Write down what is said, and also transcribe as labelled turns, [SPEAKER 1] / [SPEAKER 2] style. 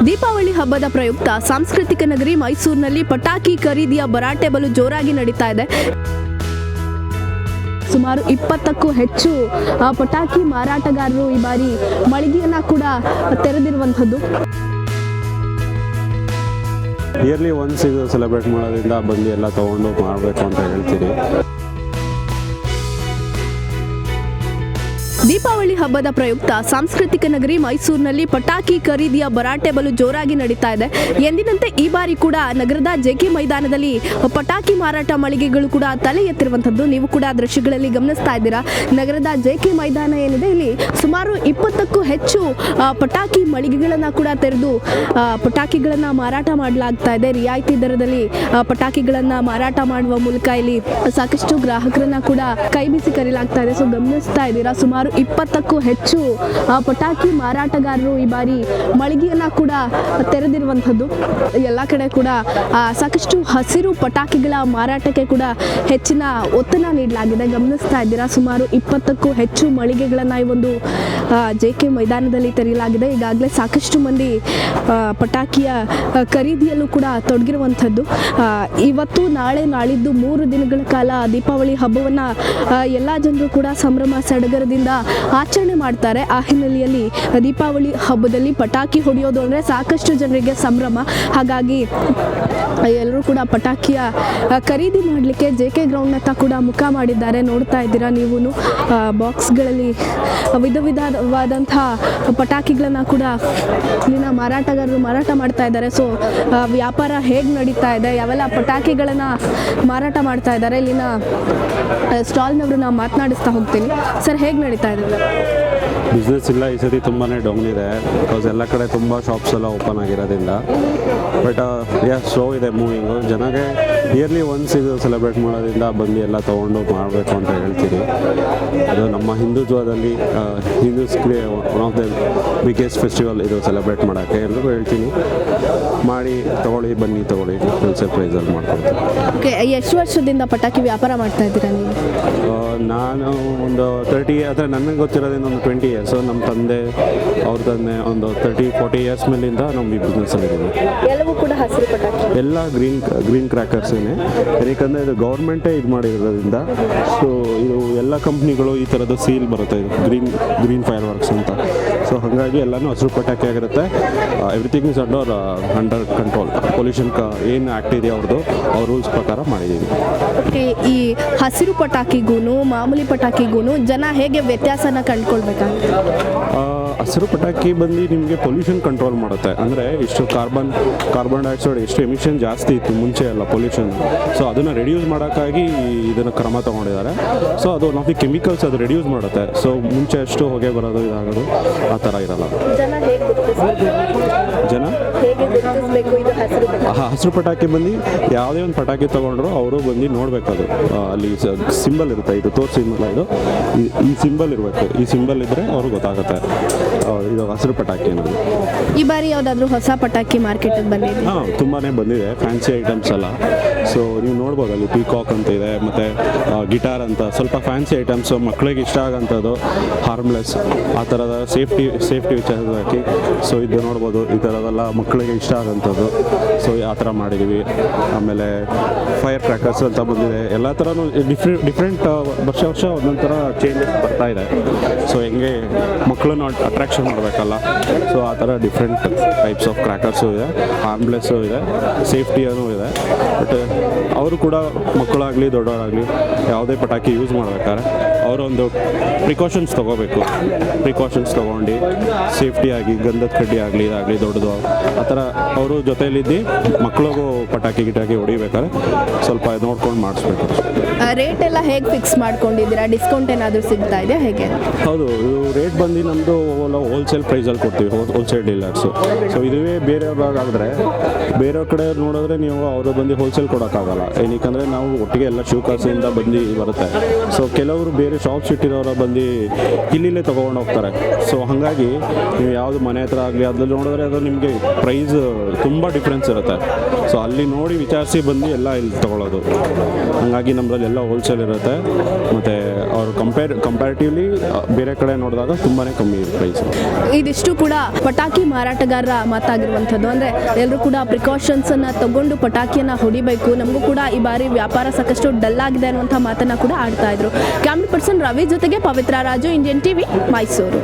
[SPEAKER 1] ದೀಪಾವಳಿ ಹಬ್ಬದ ಪ್ರಯುಕ್ತ ಸಾಂಸ್ಕೃತಿಕ ನಗರಿ ಮೈಸೂರಿನಲ್ಲಿ ಪಟಾಕಿ ಖರೀದಿಯ ಭರಾಟೆ ಬಲು ಜೋರಾಗಿ ನಡೀತಾ ಇದೆ. ಸುಮಾರು 20ಕ್ಕೂ ಹೆಚ್ಚು ಪಟಾಕಿ ಮಾರಾಟಗಾರರು ಈ ಬಾರಿ ಮಳಿಗೆಯನ್ನ ಕೂಡ ತೆರೆದಿರುವಂಥದ್ದು.
[SPEAKER 2] ಇಯರ್ಲಿ ಒನ್ಸ್ ಇದು ಸೆಲೆಬ್ರೇಟ್ ಮಾಡೋದ್ರಿಂದ ಬಂದು ಎಲ್ಲ ತೊಗೊಂಡು ಮಾಡಬೇಕು ಅಂತ ಹೇಳ್ತೀನಿ.
[SPEAKER 1] ದೀಪಾವಳಿ ಹಬ್ಬದ ಪ್ರಯುಕ್ತ ಸಾಂಸ್ಕೃತಿಕ ನಗರಿ ಮೈಸೂರಿನಲ್ಲಿ ಪಟಾಕಿ ಖರೀದಿಯ ಭರಾಟೆ ಬಲು ಜೋರಾಗಿ ನಡೀತಾ ಇದೆ. ಎಂದಿನಂತೆ ಈ ಬಾರಿ ಕೂಡ ನಗರದ ಜೆಕೆ ಮೈದಾನದಲ್ಲಿ ಪಟಾಕಿ ಮಾರಾಟ ಮಳಿಗೆಗಳು ಕೂಡ ತಲೆ ಎತ್ತಿರುವಂಥದ್ದು ನೀವು ಕೂಡ ದೃಶ್ಯಗಳಲ್ಲಿ ಗಮನಿಸ್ತಾ ಇದ್ದೀರಾ. ನಗರದ ಜೆಕೆ ಮೈದಾನ ಏನಿದೆ, ಇಲ್ಲಿ ಸುಮಾರು 20ಕ್ಕೂ ಹೆಚ್ಚು ಪಟಾಕಿ ಮಳಿಗೆಗಳನ್ನು ಕೂಡ ತೆರೆದು ಪಟಾಕಿಗಳನ್ನು ಮಾರಾಟ ಮಾಡಲಾಗ್ತಾ ಇದೆ. ರಿಯಾಯಿತಿ ದರದಲ್ಲಿ ಪಟಾಕಿಗಳನ್ನು ಮಾರಾಟ ಮಾಡುವ ಮೂಲಕ ಇಲ್ಲಿ ಸಾಕಷ್ಟು ಗ್ರಾಹಕರನ್ನ ಕೂಡ ಕೈ ಬೀಸಿ ಕರೆಯಲಾಗ್ತಾ ಇದೆ. ಸೊ ಗಮನಿಸ್ತಾ ಇದ್ದೀರಾ, ಸುಮಾರು 20ಕ್ಕೂ ಹೆಚ್ಚು ಪಟಾಕಿ ಮಾರಾಟಗಾರರು ಈ ಬಾರಿ ಮಳಿಗೆಯನ್ನ ಕೂಡ ತೆರೆದಿರುವಂಥದ್ದು. ಎಲ್ಲ ಕಡೆ ಕೂಡ ಸಾಕಷ್ಟು ಹಸಿರು ಪಟಾಕಿಗಳ ಮಾರಾಟಕ್ಕೆ ಕೂಡ ಹೆಚ್ಚಿನ ಒತ್ತನ್ನು ನೀಡಲಾಗಿದೆ. ಗಮನಿಸ್ತಾ ಇದ್ದೀರಾ, ಸುಮಾರು 20ಕ್ಕೂ ಹೆಚ್ಚು ಮಳಿಗೆಗಳನ್ನು ಈ ಒಂದು ಜೆಕೆ ಮೈದಾನದಲ್ಲಿ ತೆರೆಯಲಾಗಿದೆ. ಈಗಾಗಲೇ ಸಾಕಷ್ಟು ಮಂದಿ ಪಟಾಕಿಯ ಖರೀದಿಯಲ್ಲೂ ಕೂಡ ತೊಡಗಿರುವಂಥದ್ದು. ಇವತ್ತು ನಾಳೆ ನಾಳಿದ್ದು 3 ದಿನಗಳ ಕಾಲ ದೀಪಾವಳಿ ಹಬ್ಬವನ್ನು ಎಲ್ಲ ಜನರು ಕೂಡ ಸಂಭ್ರಮ ಸಡಗರದಿಂದ ಆಚರಣೆ ಮಾಡ್ತಾರೆ. ಆ ಹಿನ್ನೆಲೆಯಲ್ಲಿ ದೀಪಾವಳಿ ಹಬ್ಬದಲ್ಲಿ ಪಟಾಕಿ ಹೊಡೆಯೋದು ಅಂದರೆ ಸಾಕಷ್ಟು ಜನರಿಗೆ ಸಂಭ್ರಮ. ಹಾಗಾಗಿ ಎಲ್ಲರೂ ಕೂಡ ಪಟಾಕಿಯ ಖರೀದಿ ಮಾಡಲಿಕ್ಕೆ ಜೆಕೆ ಗ್ರೌಂಡ್ನತ್ತ ಕೂಡ ಮುಖ ಮಾಡಿದ್ದಾರೆ. ನೋಡ್ತಾ ಇದ್ದೀರಾ ನೀವು, ಬಾಕ್ಸ್ಗಳಲ್ಲಿ ವಿಧ ವಿಧವಾದಂಥ ಪಟಾಕಿಗಳನ್ನು ಕೂಡ ಇಲ್ಲಿನ ಮಾರಾಟಗಾರರು ಮಾರಾಟ ಮಾಡ್ತಾ ಇದ್ದಾರೆ. ಸೊ ವ್ಯಾಪಾರ ಹೇಗೆ ನಡೀತಾ ಇದೆ, ಯಾವೆಲ್ಲ ಪಟಾಕಿಗಳನ್ನು ಮಾರಾಟ ಮಾಡ್ತಾ ಇದ್ದಾರೆ, ಇಲ್ಲಿನ ಸ್ಟಾಲ್ನವರು ನಾವು ಮಾತನಾಡಿಸ್ತಾ ಹೋಗ್ತೀನಿ. ಸರ್, ಹೇಗೆ ನಡೀತಾ ಇದೆ?
[SPEAKER 2] ಬಿಸ್ನೆಸ್ ಇಲ್ಲ, ಈ ಸತಿ ತುಂಬಾ ಡೌನ್ ಇದೆ. ಬಿಕಾಸ್ ಎಲ್ಲ ಕಡೆ ತುಂಬ ಶಾಪ್ಸ್ ಎಲ್ಲ ಓಪನ್ ಆಗಿರೋದ್ರಿಂದ. ಬಟ್ ಸ್ಲೋ ಇದೆ ಮೂವಿಂಗು. ಜನಗೆ ಇಯರ್ಲಿ ಒನ್ಸ್ ಇದು ಸೆಲೆಬ್ರೇಟ್ ಮಾಡೋದ್ರಿಂದ ಬಂದು ಎಲ್ಲ ತೊಗೊಂಡು ಮಾಡಬೇಕು ಅಂತ ಹೇಳ್ತೀನಿ. ಅದು ನಮ್ಮ ಹಿಂದುತ್ವದಲ್ಲಿ ಹಿಂದೂಸ್ಗೆ one of the biggest festival ಇದು ಸೆಲೆಬ್ರೇಟ್ ಮಾಡೋಕ್ಕೆ. ಎಲ್ರಿಗೂ ಹೇಳ್ತೀನಿ, ಮಾಡಿ ತೊಗೊಳ್ಳಿ, ಬನ್ನಿ ತೊಗೊಳ್ಳಿ, ಹೋಲ್ಸೇಲ್ ಪ್ರೈಸಲ್ಲಿ ಮಾಡ್ಕೊಡ್ತೀನಿ.
[SPEAKER 1] ಓಕೆ, ಎಷ್ಟು ವರ್ಷದಿಂದ ಪಟಾಕಿ ವ್ಯಾಪಾರ ಮಾಡ್ತಾ ಇದ್ದೀರಾ ನೀವು?
[SPEAKER 2] ನಾನು ಒಂದು 30 ಅಂದರೆ ನನಗೆ ಗೊತ್ತಿರೋದ್ರಿಂದ ಒಂದು 20 ಇಯರ್ಸ್. ನಮ್ಮ ತಂದೆ ಅವ್ರ ತಂದೆ ಒಂದು 30-40 ಇಯರ್ಸ್ ಮೇಲಿಂದ ನಮ್ಮ ಈ ಬಿಸ್ನೆಸ್ಸಲ್ಲಿದ್ದೀವಿ.
[SPEAKER 1] ಎಲ್ಲವೂ ಕೂಡ ಹಸಿರು ಪಟಾಕಿ,
[SPEAKER 2] ಎಲ್ಲ ಗ್ರೀನ್ ಕ್ರ್ಯಾಕರ್ಸೇನೆ. ಏನಕ್ಕಂದರೆ ಇದು ಗೌರ್ಮೆಂಟೇ ಇದು ಮಾಡಿರೋದ್ರಿಂದ. ಸೊ ಇದು ಎಲ್ಲ ಕಂಪ್ನಿಗಳು ಈ ಥರದ್ದು ಸೀಲ್ ಬರುತ್ತೆ, ಇದು ಗ್ರೀನ್ ಫೈರ್ ವರ್ಕ್ಸ್ ಅಂತ. ಸೊ ಹಾಗಾಗಿ ಎಲ್ಲನೂ ಹಸಿರು ಪಟಾಕಿ ಆಗಿರುತ್ತೆ. Everything is under control. Pollution ಏನು ಆ್ಯಕ್ಟ್ ಇದೆ ಅವ್ರದ್ದು, ಅವ್ರ ರೂಲ್ಸ್ ಪ್ರಕಾರ ಮಾಡಿದ್ದೀವಿ.
[SPEAKER 1] ಓಕೆ, ಈ ಹಸಿರು ಪಟಾಕಿಗೂ ಮಾಮೂಲಿ ಪಟಾಕಿಗೂ ಜನ ಹೇಗೆ ವ್ಯತ್ಯಾಸನ ಕಂಡುಕೊಳ್ಬೇಕಾಗುತ್ತೆ?
[SPEAKER 2] ಹಸಿರು ಪಟಾಕಿ ಬಂದು ನಿಮಗೆ ಪೊಲ್ಯೂಷನ್ ಕಂಟ್ರೋಲ್ ಮಾಡುತ್ತೆ. ಅಂದರೆ ಇಷ್ಟು ಕಾರ್ಬನ್ ಡೈಆಕ್ಸೈಡ್ ಎಷ್ಟು ಎಮಿಷನ್ ಜಾಸ್ತಿ ಇತ್ತು ಮುಂಚೆ ಎಲ್ಲ ಪೊಲ್ಯೂಷನ್. ಸೊ ಅದನ್ನು ರೆಡ್ಯೂಸ್ ಮಾಡೋಕ್ಕಾಗಿ ಇದನ್ನು ಕ್ರಮ ತೊಗೊಂಡಿದ್ದಾರೆ. ಸೊ ಅದು ಒನ್ ಆಫ್ ದಿ ಕೆಮಿಕಲ್ಸ್, ಅದು ರೆಡ್ಯೂಸ್ ಮಾಡುತ್ತೆ. ಸೊ ಮುಂಚೆ ಅಷ್ಟು ಹೊಗೆ ಬರೋದು ಇದಾಗೋದು ಆ ಥರ ಇರಲ್ಲ. ಜನ ಹಸಿರು ಪಟಾಕಿ ಬಂದು ಯಾವುದೇ ಒಂದು ಪಟಾಕಿ ತೊಗೊಂಡ್ರು ಅವರು ಬಂದು ನೋಡಬೇಕದು. ಅಲ್ಲಿ ಸಿಂಬಲ್ ಇರುತ್ತೆ, ಇದು ತೋರಿಸಿಲ್ಲ, ಈ ಸಿಂಬಲ್ ಇರಬೇಕು. ಈ ಸಿಂಬಲ್ ಇದ್ದರೆ ಅವ್ರಿಗೆ ಗೊತ್ತಾಗುತ್ತೆ ಇದು ಹಸಿರು ಪಟಾಕಿ ಅನ್ನೋದು.
[SPEAKER 1] ಈ ಬಾರಿ ಯಾವುದಾದ್ರೂ ಹೊಸ ಪಟಾಕಿ ಮಾರ್ಕೆಟಿಗೆ ಬಂದಿದೆ?
[SPEAKER 2] ಹಾಂ, ತುಂಬಾ ಬಂದಿದೆ, ಫ್ಯಾನ್ಸಿ ಐಟಮ್ಸ್ ಎಲ್ಲ. ಸೊ ನೀವು ನೋಡ್ಬೋದು, ಅಲ್ಲಿ ಪೀಕಾಕ್ ಅಂತ ಇದೆ, ಮತ್ತು ಗಿಟಾರ್ ಅಂತ ಸ್ವಲ್ಪ ಫ್ಯಾನ್ಸಿ ಐಟಮ್ಸು, ಮಕ್ಕಳಿಗೆ ಇಷ್ಟ ಆಗೋಂಥದ್ದು, ಹಾರ್ಮ್ಲೆಸ್ ಆ ಥರದ ಸೇಫ್ಟಿ ವಿಚಾರವಾಗಿ. ಸೊ ಇದು ನೋಡ್ಬೋದು, ಈ ಥರದೆಲ್ಲ ಮಕ್ಕಳಿಗೆ ಇಷ್ಟ ಆಗೋಂಥದ್ದು. ಸೊ ಆ ಥರ ಮಾಡಿದ್ದೀವಿ. ಆಮೇಲೆ ಫೈರ್ ಕ್ರ್ಯಾಕರ್ಸ್ ಅಂತ ಬಂದಿದೆ. ಎಲ್ಲ ಥರನೂ ಡಿಫ್ರೆಂಟ್ ವರ್ಷ ಒಂದೊಂದು ಥರ ಚೇಂಜಸ್ ಬರ್ತಾ ಇದೆ. ಸೊ ಹೆಂಗೆ ಮಕ್ಕಳನ್ನು ಅಟ್ರಾಕ್ಷನ್ ಮಾಡಬೇಕಲ್ಲ, ಸೊ ಆ ಥರ ಡಿಫ್ರೆಂಟ್ ಟೈಪ್ಸ್ ಆಫ್ ಕ್ರ್ಯಾಕರ್ಸು ಇದೆ, ಹಾರ್ಮ್ಲೆಸ್ಸು ಇದೆ, ಸೇಫ್ಟಿಯೂ ಇದೆ. ಬಟ್ ಅವರು ಕೂಡ ಮಕ್ಕಳಾಗಲಿ ದೊಡ್ಡವರಾಗಲಿ ಯಾವುದೇ ಪಟಾಕಿ ಯೂಸ್ ಮಾಡ್ಬೇಕಾದ್ರೆ ಅವರೊಂದು ಪ್ರಿಕಾಷನ್ಸ್ ತೊಗೋಬೇಕು. ಪ್ರಿಕಾಷನ್ಸ್ ತೊಗೊಂಡು ಸೇಫ್ಟಿಯಾಗಿ ಗಂಧದ ಕಡ್ಡಿ ಆಗಲಿ ಇದಾಗಲಿ ದೊಡ್ಡದು ಆ ಥರ ಅವರು ಜೊತೆಯಲ್ಲಿದ್ದು ಮಕ್ಕಳಿಗೂ ಪಟಾಕಿ ಗಿಟಾಕಿ ಹೊಡಿಬೇಕಾದ್ರೆ ಸ್ವಲ್ಪ ನೋಡ್ಕೊಂಡು ಮಾಡಿಸ್ಬೇಕು.
[SPEAKER 1] ರೇಟ್ ಎಲ್ಲ ಹೇಗೆ ಫಿಕ್ಸ್ ಮಾಡ್ಕೊಂಡಿದ್ದೀರಾ? ಡಿಸ್ಕೌಂಟ್ ಏನಾದರೂ ಸಿಗ್ತಾ ಇದೆಯಾ, ಹೇಗೆ?
[SPEAKER 2] ಹೌದು, ಇದು ರೇಟ್ ಬಂದು ನಮ್ಮದು ಹೋಲ್ಸೇಲ್ ಪ್ರೈಸಲ್ಲಿ ಕೊಡ್ತೀವಿ, ಹೋಲ್ಸೇಲ್ ಡೀಲರ್ಸು. ಸೊ ಇದುವೇ ಬೇರೆಯವ್ರಾಗಾದರೆ ಬೇರೆಯವ್ರ ಕಡೆ ನೋಡಿದ್ರೆ ನೀವು ಅವರು ಬಂದು ಹೋಲ್ಸೇಲ್ ಕೊಡೋಕ್ಕಾಗಲ್ಲ. ಏನಕ್ಕಂದರೆ ನಾವು ಒಟ್ಟಿಗೆ ಎಲ್ಲ ಶಿವಕಾಸಿಯಿಂದ ಬಂದು ಬರುತ್ತೆ. ಸೊ ಕೆಲವರು ಬೇರೆ ಶಾಪ್ಸ್ ಇಟ್ಟಿರೋರು ಬಂದು ಇಲ್ಲಿಲ್ಲೇ ತೊಗೊಂಡು ಹೋಗ್ತಾರೆ. ಸೊ ಹಾಗಾಗಿ ನೀವು ಯಾವುದು ಮನೆ ಹತ್ರ ಆಗಲಿ ಅದ್ರಲ್ಲಿ ನೋಡಿದ್ರೆ ಅದು ನಿಮಗೆ ಪ್ರೈಸ್ ತುಂಬ ಡಿಫ್ರೆನ್ಸ್ ಇರುತ್ತೆ. ಸೊ ಅಲ್ಲಿ ನೋಡಿ ವಿಚಾರಿಸಿ ಬಂದು ಎಲ್ಲ ಇಲ್ಲಿ ತೊಗೊಳ್ಳೋದು. ಹಾಗಾಗಿ ನಮ್ಮದ್ರಲ್ಲಿ ಎಲ್ಲ ಹೋಲ್ಸೇಲ್ ಇರುತ್ತೆ. ಮತ್ತು ಅವರು ಕಂಪ್ಯಾರಿಟಿವ್ಲಿ ಬೇರೆ ಕಡೆ ನೋಡಿದಾಗ ತುಂಬಾ ಕಮ್ಮಿ ಇರುತ್ತೆ. ಪ್ರೈಸ್.
[SPEAKER 1] ಇದಿಷ್ಟು ಕೂಡ ಪಟಾಕಿ ಮಾರಾಟಗಾರರ ಮಾತಾಗಿರುವಂಥದ್ದು. ಅಂದರೆ ಎಲ್ಲರೂ ಕೂಡ ಪ್ರಿಕಾಷನ್ಸನ್ನು ತಗೊಂಡು ಪಟಾಕಿಯನ್ನು ಹೊಡಿಬೇಕು, ನಮಗೂ ಕೂಡ ಈ ಬಾರಿ ವ್ಯಾಪಾರ ಸಾಕಷ್ಟು ಡಲ್ ಆಗಿದೆ ಅನ್ನುವಂಥ ಮಾತನ್ನು ಕೂಡ ಆಡ್ತಾ ಇದ್ರು. ಕ್ಯಾಮ್ರಾ ಪರ್ಸನ್ ರವಿ ಜೊತೆಗೆ ಪವಿತ್ರ ರಾಜು, ಇಂಡಿಯನ್ ಟಿವಿ, ಮೈಸೂರು.